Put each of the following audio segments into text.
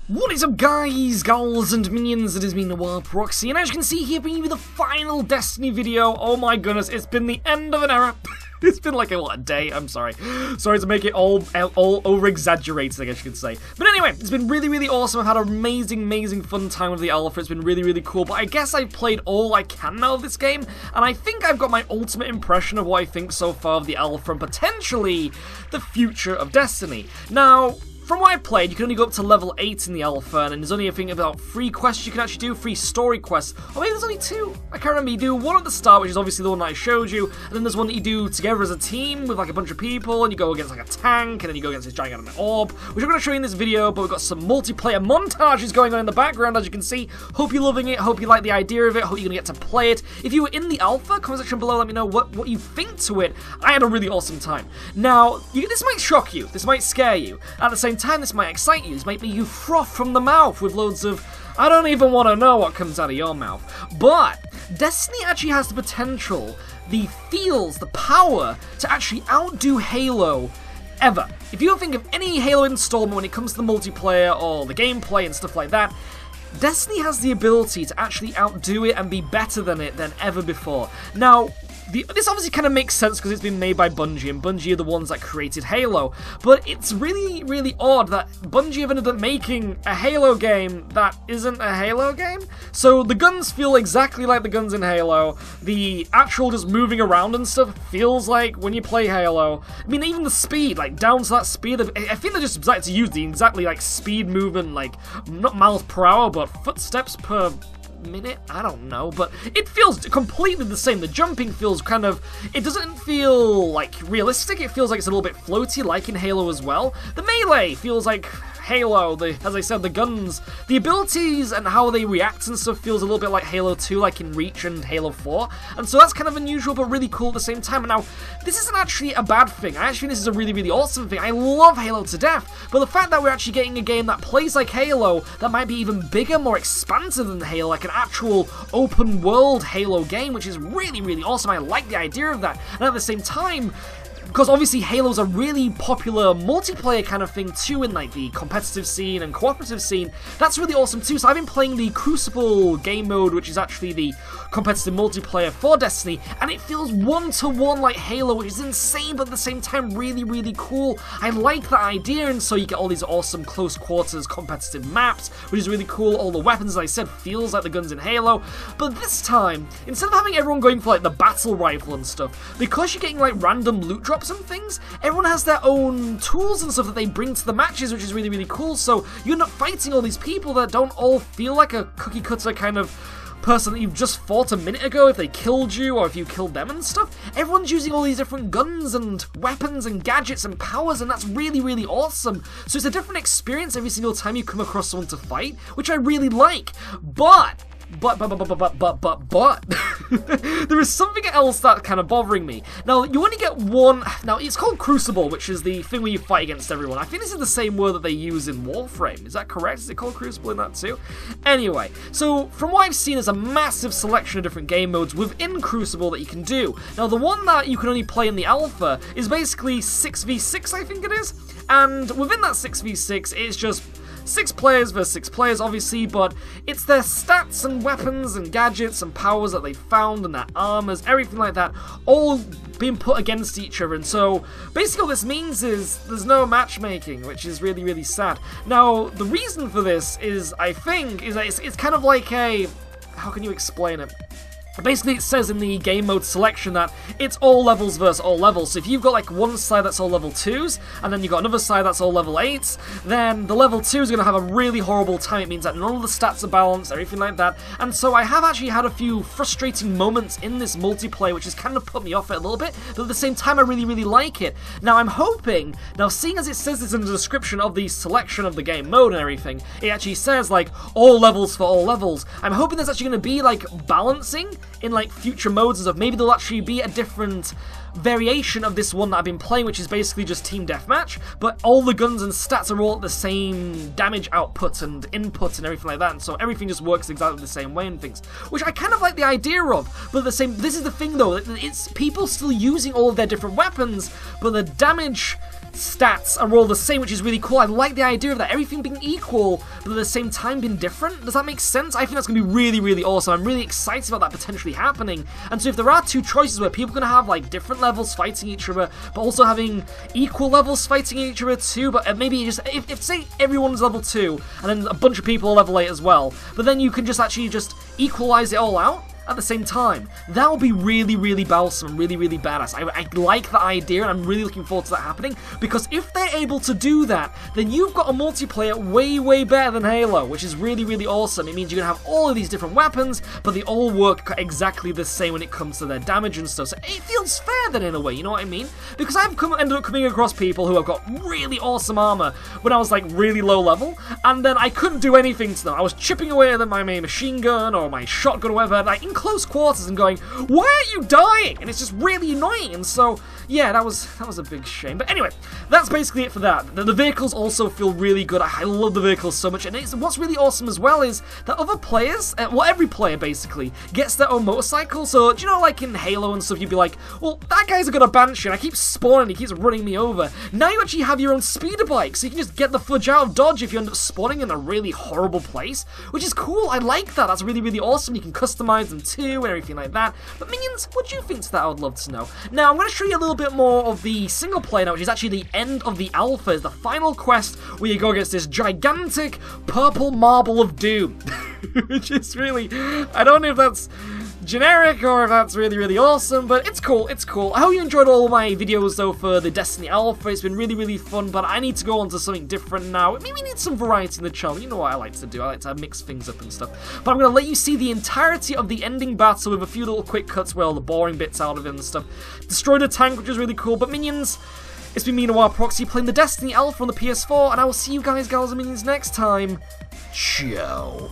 What is up, guys, gals, and minions? It has been a while, Proxy, and as you can see here, bringing you the final Destiny video. Oh my goodness, it's been the end of an era. It's been like a day. I'm sorry. Sorry to make it all over-exaggerated, I guess you could say. But anyway, it's been really, really awesome. I've had an amazing fun time with the alpha. It's been really, really cool. But I guess I've played all I can now of this game, and I think I've got my ultimate impression of what I think so far of the alpha and potentially the future of Destiny. Now, from what I played, you can only go up to level 8 in the alpha, and there's only, I think, about 3 quests you can actually do, 3 story quests. Or maybe there's only 2. I can't remember. You do one at the start, which is obviously the one that I showed you, and then there's one that you do together as a team with like a bunch of people, and you go against like a tank, and then you go against this gigantic orb, which I'm going to show you in this video, but we've got some multiplayer montages going on in the background, as you can see. Hope you're loving it, hope you like the idea of it, hope you're going to get to play it. If you were in the alpha, comment section below, let me know what you think to it. I had a really awesome time. Now, this might shock you, this might scare you. At the same time, this might excite you. This might be you froth from the mouth with loads of, I don't even want to know what comes out of your mouth. But Destiny actually has the potential, the feels, the power to actually outdo Halo ever. If you think of any Halo installment when it comes to the multiplayer or the gameplay and stuff like that, Destiny has the ability to actually outdo it and be better than it than ever before. Now, this obviously kind of makes sense because it's been made by Bungie, and Bungie are the ones that created Halo, but it's really odd that Bungie have ended up making a Halo game that isn't a Halo game. So the guns feel exactly like the guns in Halo, the actual just moving around and stuff feels like when you play Halo. I mean, even the speed, like down to that speed, I think they just decided to use the exactly like speed movement, like not miles per hour, but footsteps per minute? I don't know, but it feels completely the same. The jumping feels kind of, it doesn't feel like realistic, it feels like it's a little bit floaty, like in Halo as well. The melee feels like Halo, as I said, the guns, the abilities and how they react and stuff feels a little bit like Halo 2, like in Reach and Halo 4, and so that's kind of unusual but really cool at the same time. And now, this isn't actually a bad thing. I actually think this is a really awesome thing. I love Halo to death, but the fact that we're actually getting a game that plays like Halo, that might be even bigger, more expansive than Halo, like an actual open world Halo game, which is really awesome. I like the idea of that, and at the same time, because obviously Halo's a really popular multiplayer kind of thing too in like the competitive scene and cooperative scene, that's really awesome too. So I've been playing the Crucible game mode, which is actually the competitive multiplayer for Destiny, and it feels one-to-one like Halo, which is insane, but at the same time really cool. I like that idea, and so you get all these awesome close quarters competitive maps, which is really cool. All the weapons, as I said, feels like the guns in Halo, but this time, instead of having everyone going for like the battle rifle and stuff, because you're getting like random loot drops and things, everyone has their own tools and stuff that they bring to the matches, which is really cool. So you're not fighting all these people that don't all feel like a cookie cutter kind of person that you've just fought a minute ago if they killed you or if you killed them and stuff. Everyone's using all these different guns and weapons and gadgets and powers, and that's really awesome. So it's a different experience every single time you come across someone to fight, which I really like. But there is something else that's kind of bothering me. Now, you only get one. Now, it's called Crucible, which is the thing where you fight against everyone. I think this is the same word that they use in Warframe. Is that correct? Is it called Crucible in that too? Anyway, so from what I've seen, there's a massive selection of different game modes within Crucible that you can do. Now, the one that you can only play in the alpha is basically 6v6, I think it is. And within that 6v6, it's just 6 players versus 6 players, obviously, but it's their stats and weapons and gadgets and powers that they found and their armors, everything like that, all being put against each other. And so basically what this means is there's no matchmaking, which is really sad. Now, the reason for this is, I think, is that it's kind of like a, how can you explain it? Basically, it says in the game mode selection that it's all levels versus all levels. So if you've got like one side that's all level 2s, and then you've got another side that's all level 8s, then the level 2 is going to have a really horrible time. It means that none of the stats are balanced, everything like that. And so I have actually had a few frustrating moments in this multiplayer, which has kind of put me off it a little bit, but at the same time I really like it. Now I'm hoping, now seeing as it says this in the description of the selection of the game mode and everything, it actually says like all levels for all levels. I'm hoping there's actually going to be like balancing in like future modes and stuff, maybe there'll actually be a different variation of this one that I've been playing, which is basically just team deathmatch, but all the guns and stats are all at the same damage output and input and everything like that, and so everything just works exactly the same way and things, which I kind of like the idea of. But this is the thing though, it's people still using all of their different weapons, but the damage stats are all the same, which is really cool. I like the idea of that, everything being equal, but at the same time being different. Does that make sense? I think that's going to be really, really awesome. I'm really excited about that potentially happening. And so if there are two choices where people are going to have like different levels fighting each other, but also having equal levels fighting each other too, but maybe just, if say everyone's level 2, and then a bunch of people are level 8 as well, but then you can just actually just equalize it all out at the same time. That would be really, really balsam and really, really badass. I like the idea, and I'm really looking forward to that happening, because if they're able to do that, then you've got a multiplayer way, way better than Halo, which is really, really awesome. It means you're going to have all of these different weapons, but they all work exactly the same when it comes to their damage and stuff. So it feels fair then, in a way, you know what I mean? Because I've ended up coming across people who have got really awesome armor when I was like really low level, and then I couldn't do anything to them. I was chipping away at them by my machine gun or my shotgun or whatever, and in close quarters and going, why are you dying? And it's just really annoying. And so yeah, that was a big shame. But anyway, that's basically it for that. The vehicles also feel really good. I love the vehicles so much, and what's really awesome as well is that other players, well, every player basically gets their own motorcycle. So do you know, like in Halo and stuff, you'd be like, well, that guy's got a Banshee and I keep spawning, he keeps running me over. Now you actually have your own speeder bike, so you can just get the fudge out of dodge if you end up spawning in a really horrible place, which is cool. I like that. That's really, really awesome. You can customize them too and everything like that. But minions, what do you think to that? I would love to know. Now, I'm going to show you a little bit more of the single player now, which is actually the end of the alpha, is the final quest where you go against this gigantic purple marble of doom. Which is really, I don't know if that's generic or if that's really, really awesome, but it's cool, it's cool. I hope you enjoyed all of my videos though for the Destiny Alpha. It's been really, really fun, but I need to go on to something different now. Maybe we need some variety in the channel. You know what I like to do, I like to mix things up and stuff. But I'm going to let you see the entirety of the ending battle with a few little quick cuts where all the boring bits out of it and stuff. Destroyed a tank, which is really cool, but minions, it's been me, Noir Proxy, playing the Destiny Alpha on the PS4, and I will see you guys, gals and minions, next time. Ciao.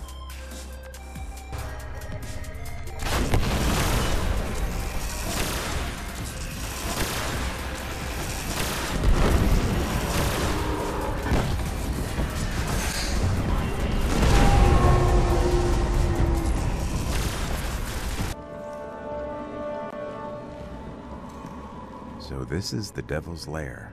So this is the Devil's Lair.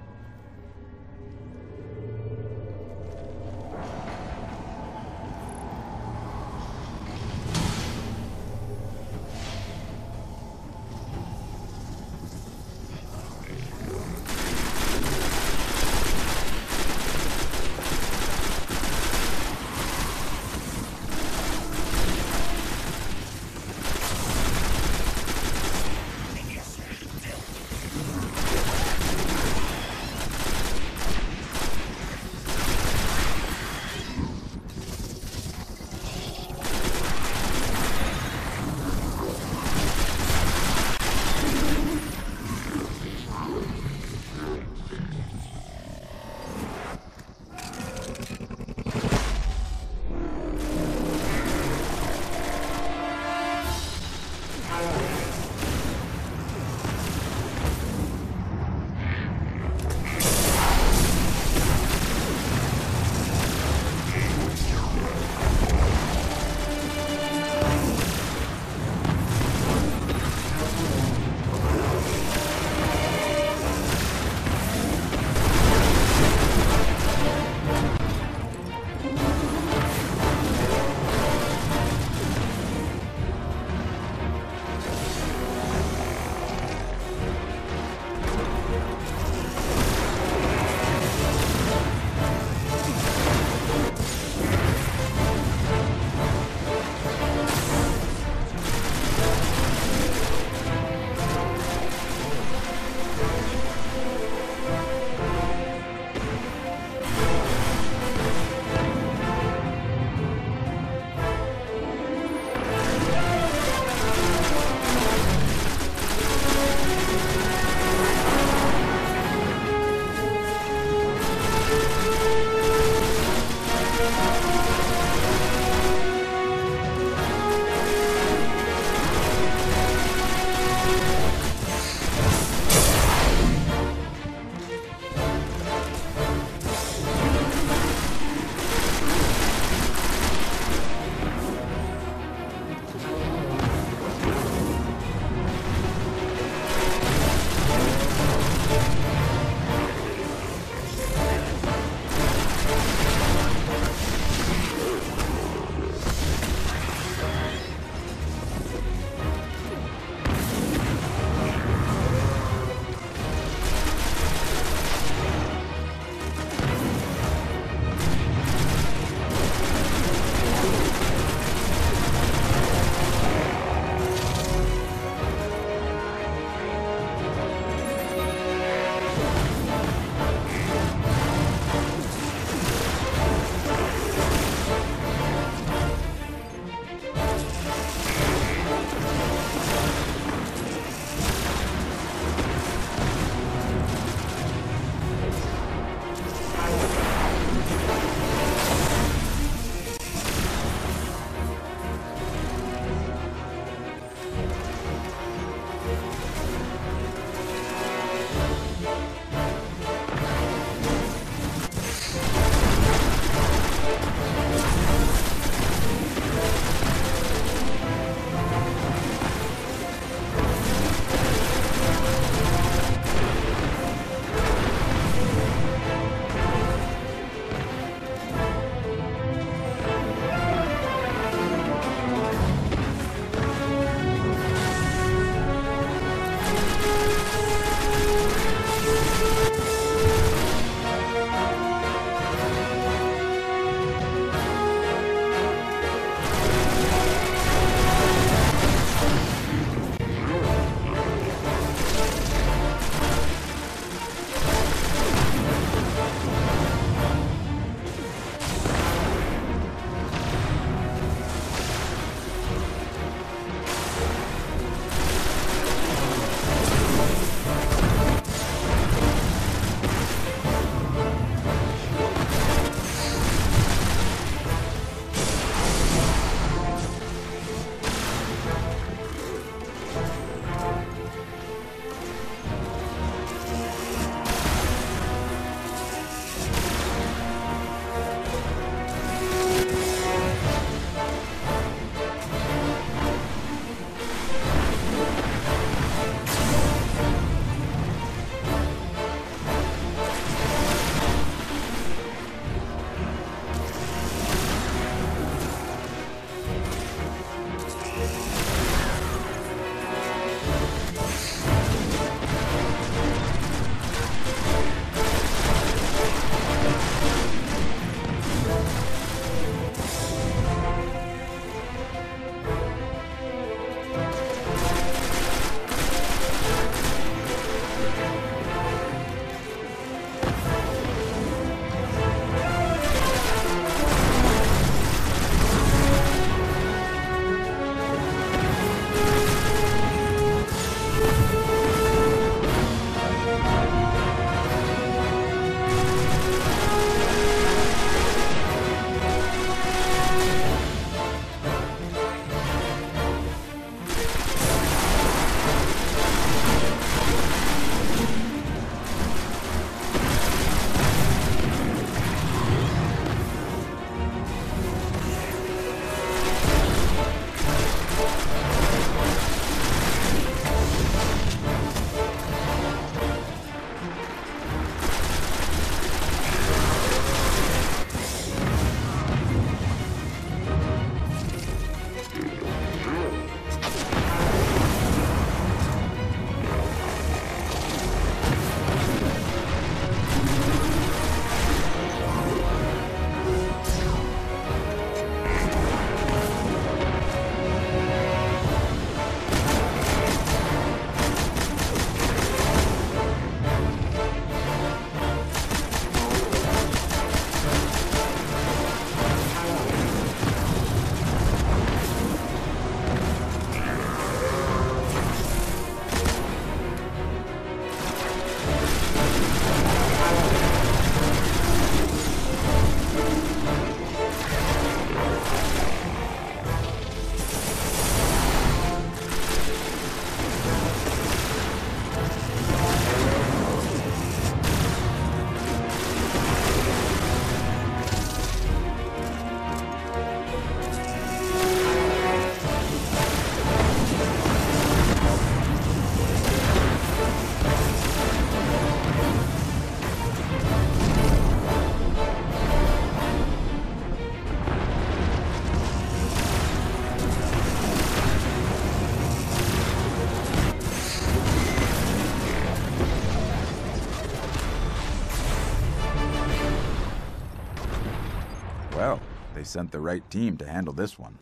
They sent the right team to handle this one.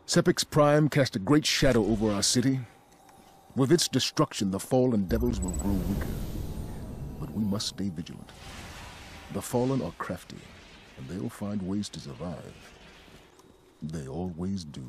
Sepix Prime cast a great shadow over our city. With its destruction, the fallen devils will grow weaker. But we must stay vigilant. The fallen are crafty, and they'll find ways to survive. They always do.